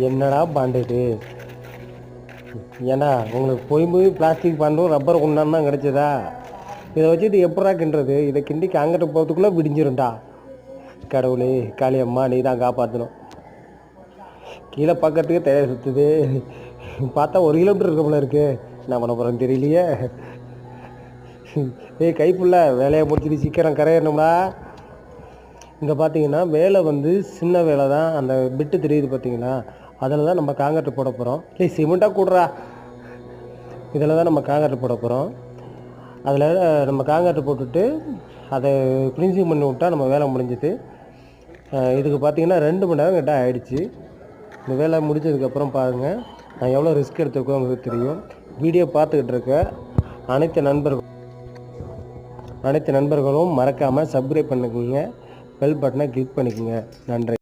என்னடா பாண்டு இது? ஏன்னா உங்களுக்கு போய் பிளாஸ்டிக் பாண்டும் ரப்பர் குண்டான் தான் கிடச்சதா? இதை வச்சுட்டு எப்படா கிண்டுறது? இதை கிண்டி காங்கிரீட் போகிறதுக்குள்ளே விடிஞ்சிரும்டா. கடவுளே, காளியம்மா நீ தான் காப்பாற்றணும். கீழே பார்க்கறதுக்கே தேவை சுற்றுது. பார்த்தா 1 கிலோமீட்டர் இருக்க போல இருக்கு. என்ன பண்ண போகிறேன்னு தெரியலையே. ஏய் கைப்புள்ள, வேலையை முடிச்சுட்டு சீக்கிரம் கரையணும்டா. இங்கே பார்த்தீங்கன்னா வேலை வந்து சின்ன வேலை தான். அந்த பிட்டு தெரியுது பார்த்தீங்களா, அதில் தான் நம்ம காங்கிரீட் போட போகிறோம். ஏய் சிமெண்ட்டாக கூடுறா. இதில் தான் நம்ம காங்கிரீட் போட போகிறோம். அதில் நம்ம காங்கிரீட் போட்டுட்டு அதை ஃபினிஷிங் பண்ணி விட்டால் நம்ம வேலை முடிஞ்சுது. இதுக்கு பார்த்தீங்கன்னா 2 மணி நேரம் கிட்ட ஆகிடுச்சு. இந்த வேலை முடிஞ்சதுக்கப்புறம் பாருங்கள் நான் எவ்வளோ ரிஸ்க் எடுத்துருக்கோம் உங்களுக்கு தெரியும். வீடியோ பார்த்துக்கிட்டு இருக்க அனைத்து நண்பர்களும் மறக்காமல் சப்ஸ்கிரைப் பண்ணிக்கோங்க, பெல் பட்டனை கிளிக் பண்ணிக்கோங்க. நன்றி.